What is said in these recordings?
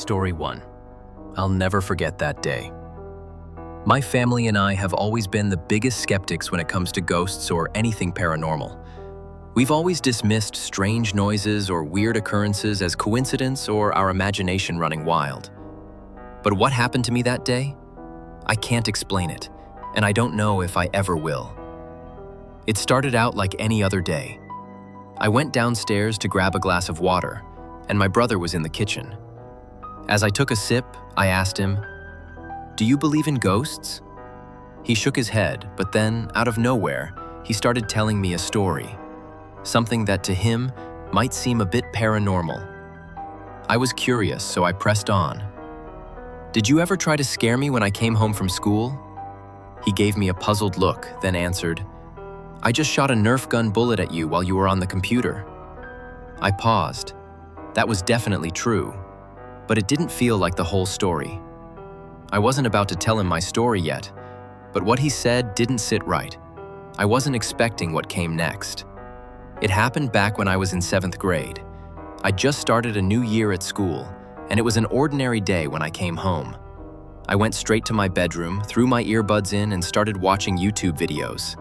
Story 1. I'll never forget that day. My family and I have always been the biggest skeptics when it comes to ghosts or anything paranormal. We've always dismissed strange noises or weird occurrences as coincidence or our imagination running wild. But what happened to me that day? I can't explain it, and I don't know if I ever will. It started out like any other day. I went downstairs to grab a glass of water, and my brother was in the kitchen. As I took a sip, I asked him, "Do you believe in ghosts?" He shook his head, but then, out of nowhere, he started telling me a story. Something that to him might seem a bit paranormal. I was curious, so I pressed on. "Did you ever try to scare me when I came home from school?" He gave me a puzzled look, then answered, "I just shot a Nerf gun bullet at you while you were on the computer." I paused. That was definitely true, but it didn't feel like the whole story. I wasn't about to tell him my story yet, but what he said didn't sit right. I wasn't expecting what came next. It happened back when I was in 7th grade. I just started a new year at school, and it was an ordinary day when I came home. I went straight to my bedroom, threw my earbuds in, and started watching YouTube videos.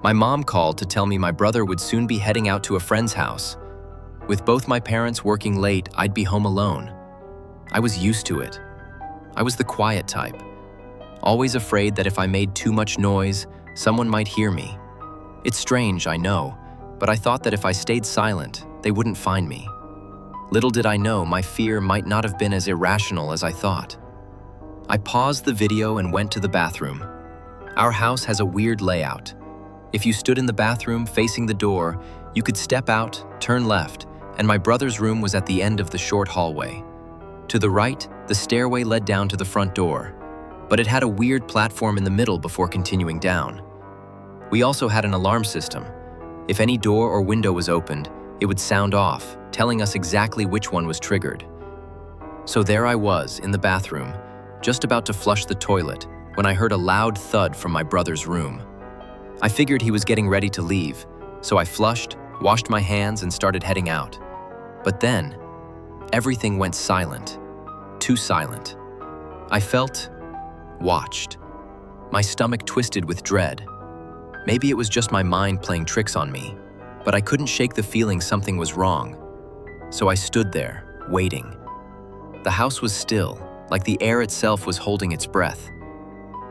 My mom called to tell me my brother would soon be heading out to a friend's house. With both my parents working late, I'd be home alone. I was used to it. I was the quiet type, always afraid that if I made too much noise, someone might hear me. It's strange, I know, but I thought that if I stayed silent, they wouldn't find me. Little did I know my fear might not have been as irrational as I thought. I paused the video and went to the bathroom. Our house has a weird layout. If you stood in the bathroom facing the door, you could step out, turn left, and my brother's room was at the end of the short hallway. To the right, the stairway led down to the front door, but it had a weird platform in the middle before continuing down. We also had an alarm system. If any door or window was opened, it would sound off, telling us exactly which one was triggered. So there I was, in the bathroom, just about to flush the toilet, when I heard a loud thud from my brother's room. I figured he was getting ready to leave, so I flushed, washed my hands, and started heading out. But then, everything went silent. Too silent. I felt watched. My stomach twisted with dread. Maybe it was just my mind playing tricks on me, but I couldn't shake the feeling something was wrong. So I stood there, waiting. The house was still, like the air itself was holding its breath.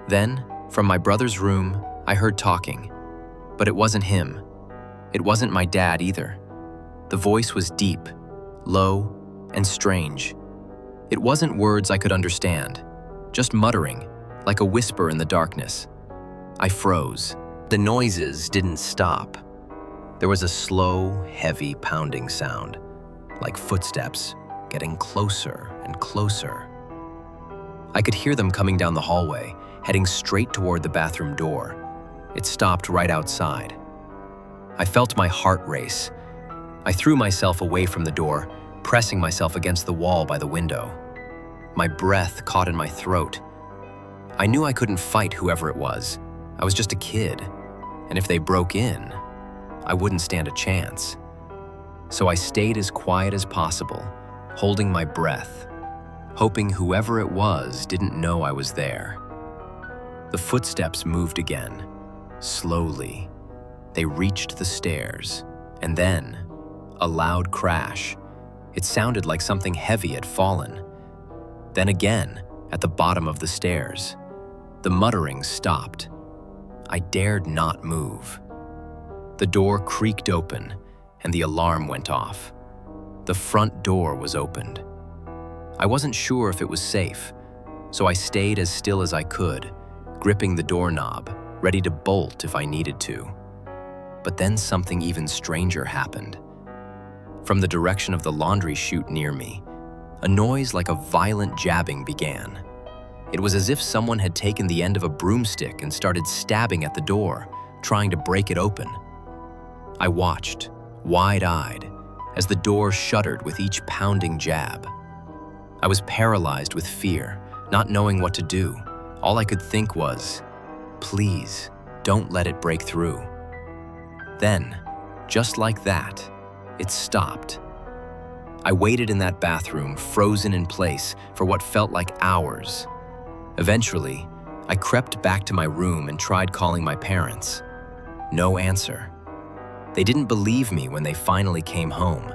Then, from my brother's room, I heard talking. But it wasn't him. It wasn't my dad either. The voice was deep, low, and strange. It wasn't words I could understand, just muttering, like a whisper in the darkness. I froze. The noises didn't stop. There was a slow, heavy pounding sound, like footsteps, getting closer and closer. I could hear them coming down the hallway, heading straight toward the bathroom door. It stopped right outside. I felt my heart race. I threw myself away from the door, pressing myself against the wall by the window. My breath caught in my throat. I knew I couldn't fight whoever it was. I was just a kid, and if they broke in, I wouldn't stand a chance. So I stayed as quiet as possible, holding my breath, hoping whoever it was didn't know I was there. The footsteps moved again, slowly. They reached the stairs, and then, a loud crash. It sounded like something heavy had fallen. Then again, at the bottom of the stairs. The muttering stopped. I dared not move. The door creaked open, and the alarm went off. The front door was opened. I wasn't sure if it was safe, so I stayed as still as I could, gripping the doorknob, ready to bolt if I needed to. But then something even stranger happened. From the direction of the laundry chute near me, a noise like a violent jabbing began. It was as if someone had taken the end of a broomstick and started stabbing at the door, trying to break it open. I watched, wide-eyed, as the door shuddered with each pounding jab. I was paralyzed with fear, not knowing what to do. All I could think was, "Please, don't let it break through." Then, just like that, it stopped. I waited in that bathroom, frozen in place, for what felt like hours. Eventually, I crept back to my room and tried calling my parents. No answer. They didn't believe me when they finally came home.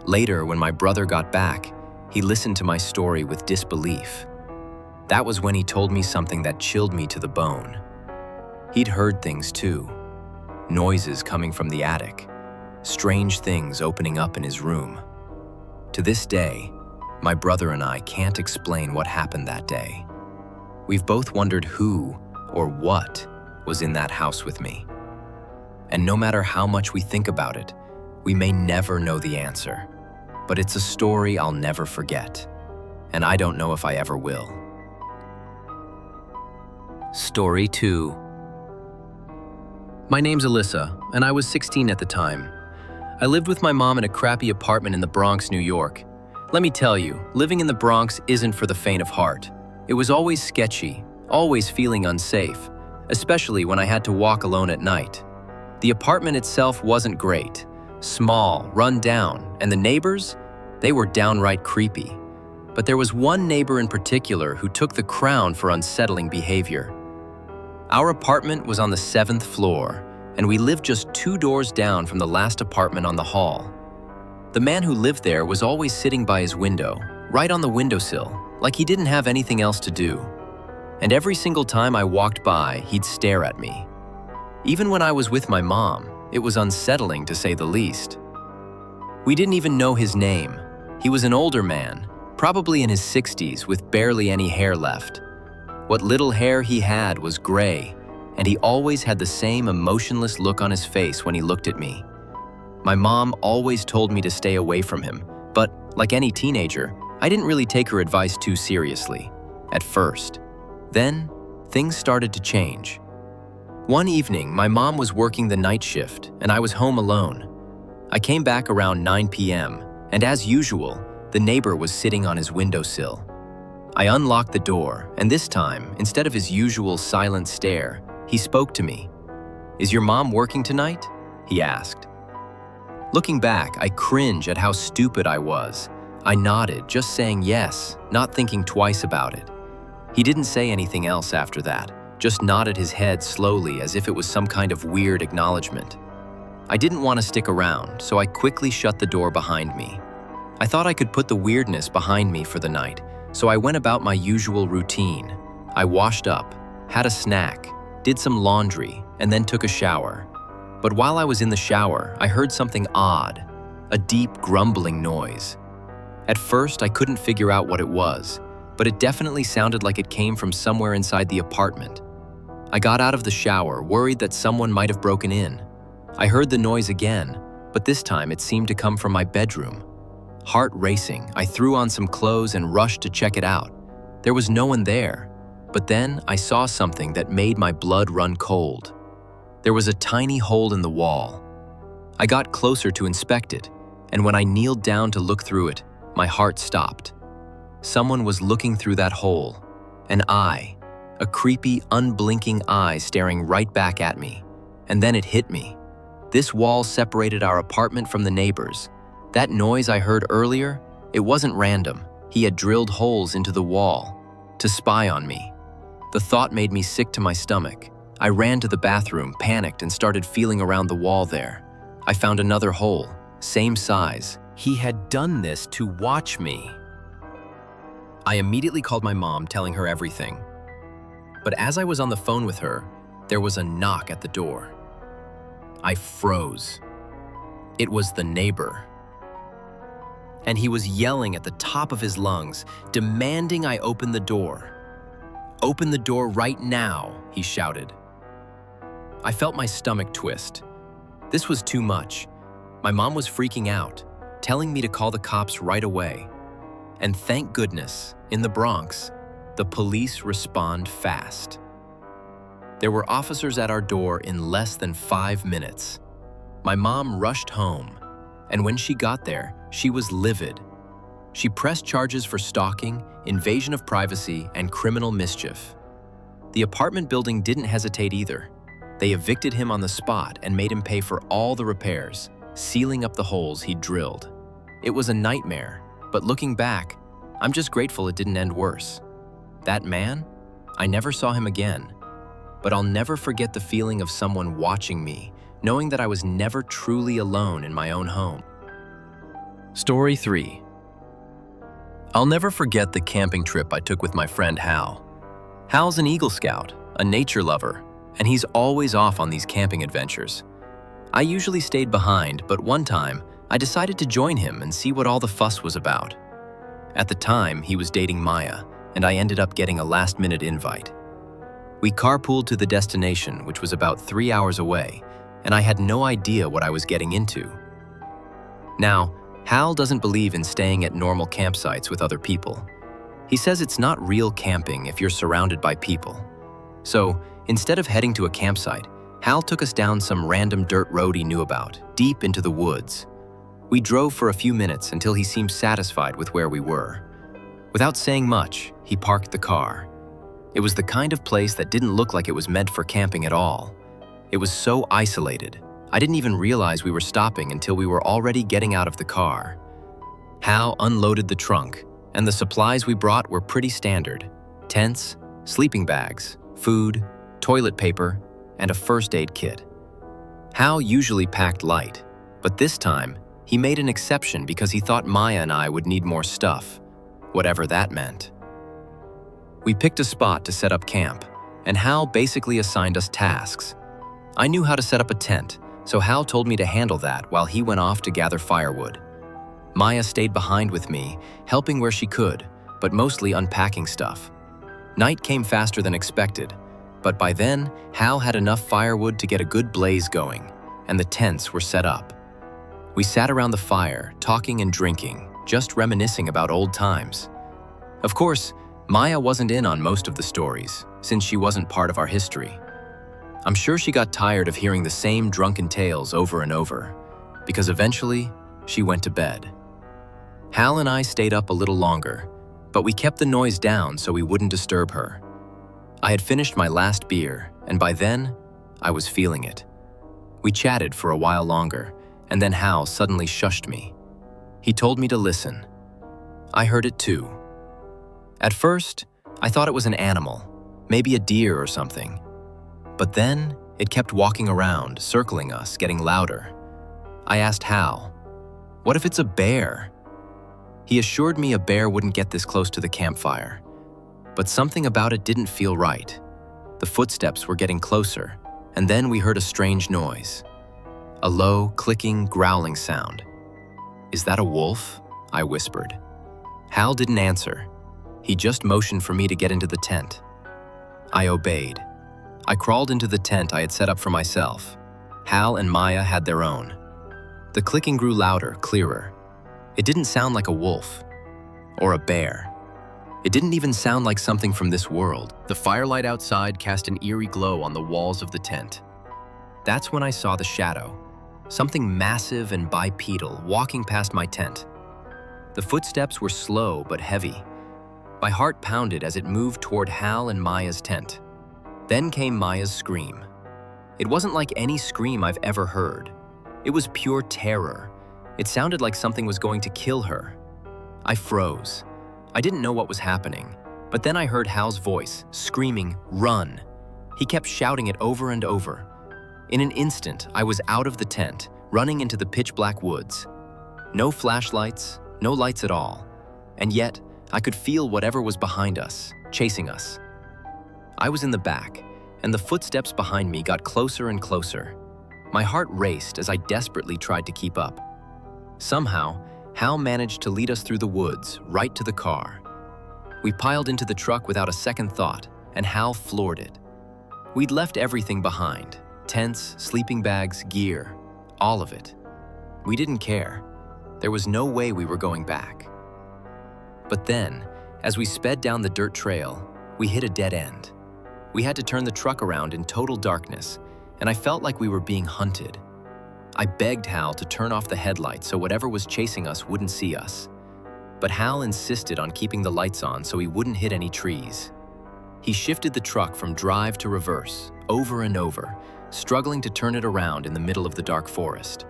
Later, when my brother got back, he listened to my story with disbelief. That was when he told me something that chilled me to the bone. He'd heard things too. Noises coming from the attic. Strange things opening up in his room. To this day, my brother and I can't explain what happened that day. We've both wondered who or what was in that house with me. And no matter how much we think about it, we may never know the answer. But it's a story I'll never forget. And I don't know if I ever will. Story 2. My name's Alyssa, and I was 16 at the time. I lived with my mom in a crappy apartment in the Bronx, New York. Let me tell you, living in the Bronx isn't for the faint of heart. It was always sketchy, always feeling unsafe, especially when I had to walk alone at night. The apartment itself wasn't great. Small, run down, and the neighbors? They were downright creepy. But there was one neighbor in particular who took the crown for unsettling behavior. Our apartment was on the 7th floor, and we lived just 2 doors down from the last apartment on the hall. The man who lived there was always sitting by his window, right on the windowsill, like he didn't have anything else to do. And every single time I walked by, he'd stare at me. Even when I was with my mom, it was unsettling to say the least. We didn't even know his name. He was an older man, probably in his 60s with barely any hair left. What little hair he had was gray, and he always had the same emotionless look on his face when he looked at me. My mom always told me to stay away from him, but like any teenager, I didn't really take her advice too seriously, at first. Then, things started to change. One evening, my mom was working the night shift, and I was home alone. I came back around 9 p.m., and as usual, the neighbor was sitting on his windowsill. I unlocked the door, and this time, instead of his usual silent stare, he spoke to me. "Is your mom working tonight?" he asked. Looking back, I cringe at how stupid I was. I nodded, just saying yes, not thinking twice about it. He didn't say anything else after that, just nodded his head slowly as if it was some kind of weird acknowledgement. I didn't want to stick around, so I quickly shut the door behind me. I thought I could put the weirdness behind me for the night, so I went about my usual routine. I washed up, had a snack, did some laundry, and then took a shower. But while I was in the shower, I heard something odd, a deep grumbling noise. At first, I couldn't figure out what it was, but it definitely sounded like it came from somewhere inside the apartment. I got out of the shower, worried that someone might have broken in. I heard the noise again, but this time it seemed to come from my bedroom. Heart racing, I threw on some clothes and rushed to check it out. There was no one there, but then I saw something that made my blood run cold. There was a tiny hole in the wall. I got closer to inspect it, and when I kneeled down to look through it, my heart stopped. Someone was looking through that hole, an eye, a creepy, unblinking eye staring right back at me. And then it hit me. This wall separated our apartment from the neighbors. That noise I heard earlier, it wasn't random. He had drilled holes into the wall to spy on me. The thought made me sick to my stomach. I ran to the bathroom, panicked, and started feeling around the wall there. I found another hole, same size. He had done this to watch me. I immediately called my mom, telling her everything. But as I was on the phone with her, there was a knock at the door. I froze. It was the neighbor. And he was yelling at the top of his lungs, demanding I open the door. "Open the door right now," he shouted. I felt my stomach twist. This was too much. My mom was freaking out, telling me to call the cops right away. And thank goodness, in the Bronx, the police respond fast. There were officers at our door in less than 5 minutes. My mom rushed home, and when she got there, she was livid. She pressed charges for stalking, invasion of privacy, and criminal mischief. The apartment building didn't hesitate either. They evicted him on the spot and made him pay for all the repairs, sealing up the holes he'd drilled. It was a nightmare, but looking back, I'm just grateful it didn't end worse. That man? I never saw him again. But I'll never forget the feeling of someone watching me, knowing that I was never truly alone in my own home. Story 3. I'll never forget the camping trip I took with my friend Hal. Hal's an Eagle Scout, a nature lover, and he's always off on these camping adventures. I usually stayed behind, but one time, I decided to join him and see what all the fuss was about. At the time, he was dating Maya, and I ended up getting a last-minute invite. We carpooled to the destination, which was about 3 hours away, and I had no idea what I was getting into. Now, Hal doesn't believe in staying at normal campsites with other people. He says it's not real camping if you're surrounded by people. So, instead of heading to a campsite, Hal took us down some random dirt road he knew about, deep into the woods. We drove for a few minutes until he seemed satisfied with where we were. Without saying much, he parked the car. It was the kind of place that didn't look like it was meant for camping at all. It was so isolated, I didn't even realize we were stopping until we were already getting out of the car. Hal unloaded the trunk, and the supplies we brought were pretty standard: tents, sleeping bags, food, toilet paper, and a first aid kit. Hal usually packed light, but this time, he made an exception because he thought Maya and I would need more stuff, whatever that meant. We picked a spot to set up camp, and Hal basically assigned us tasks. I knew how to set up a tent, so Hal told me to handle that while he went off to gather firewood. Maya stayed behind with me, helping where she could, but mostly unpacking stuff. Night came faster than expected, but by then, Hal had enough firewood to get a good blaze going, and the tents were set up. We sat around the fire, talking and drinking, just reminiscing about old times. Of course, Maya wasn't in on most of the stories, since she wasn't part of our history. I'm sure she got tired of hearing the same drunken tales over and over, because eventually, she went to bed. Hal and I stayed up a little longer, but we kept the noise down so we wouldn't disturb her. I had finished my last beer, and by then, I was feeling it. We chatted for a while longer, and then Hal suddenly shushed me. He told me to listen. I heard it too. At first, I thought it was an animal, maybe a deer or something. But then, it kept walking around, circling us, getting louder. I asked Hal, "What if it's a bear?" He assured me a bear wouldn't get this close to the campfire. But something about it didn't feel right. The footsteps were getting closer, and then we heard a strange noise. A low, clicking, growling sound. "Is that a wolf?" I whispered. Hal didn't answer. He just motioned for me to get into the tent. I obeyed. I crawled into the tent I had set up for myself. Hal and Maya had their own. The clicking grew louder, clearer. It didn't sound like a wolf or a bear. It didn't even sound like something from this world. The firelight outside cast an eerie glow on the walls of the tent. That's when I saw the shadow, something massive and bipedal walking past my tent. The footsteps were slow but heavy. My heart pounded as it moved toward Hal and Maya's tent. Then came Maya's scream. It wasn't like any scream I've ever heard. It was pure terror. It sounded like something was going to kill her. I froze. I didn't know what was happening, but then I heard Hal's voice, screaming, "Run!" He kept shouting it over and over. In an instant, I was out of the tent, running into the pitch-black woods. No flashlights, no lights at all. And yet, I could feel whatever was behind us, chasing us. I was in the back, and the footsteps behind me got closer and closer. My heart raced as I desperately tried to keep up. Somehow, Hal managed to lead us through the woods, right to the car. We piled into the truck without a second thought, and Hal floored it. We'd left everything behind: tents, sleeping bags, gear, all of it. We didn't care. There was no way we were going back. But then, as we sped down the dirt trail, we hit a dead end. We had to turn the truck around in total darkness, and I felt like we were being hunted. I begged Hal to turn off the headlights so whatever was chasing us wouldn't see us. But Hal insisted on keeping the lights on so he wouldn't hit any trees. He shifted the truck from drive to reverse, over and over, struggling to turn it around in the middle of the dark forest.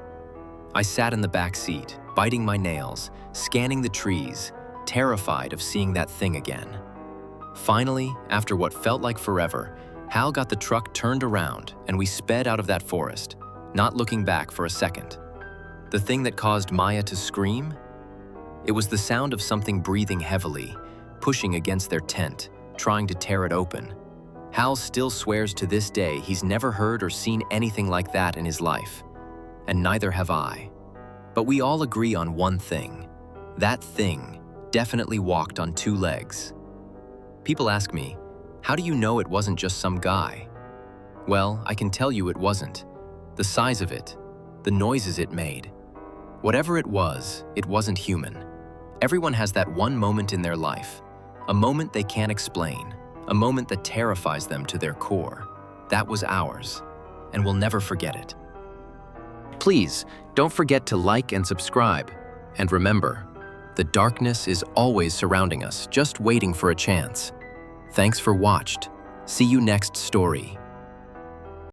I sat in the back seat, biting my nails, scanning the trees, terrified of seeing that thing again. Finally, after what felt like forever, Hal got the truck turned around and we sped out of that forest, not looking back for a second. The thing that caused Maya to scream? It was the sound of something breathing heavily, pushing against their tent, trying to tear it open. Hal still swears to this day he's never heard or seen anything like that in his life. And neither have I. But we all agree on one thing. That thing definitely walked on two legs. People ask me, how do you know it wasn't just some guy? Well, I can tell you it wasn't. The size of it, the noises it made. Whatever it wasn't human. Everyone has that one moment in their life, a moment they can't explain, a moment that terrifies them to their core. That was ours, and we'll never forget it. Please, don't forget to like and subscribe. And remember, the darkness is always surrounding us, just waiting for a chance. Thanks for watched. See you next story.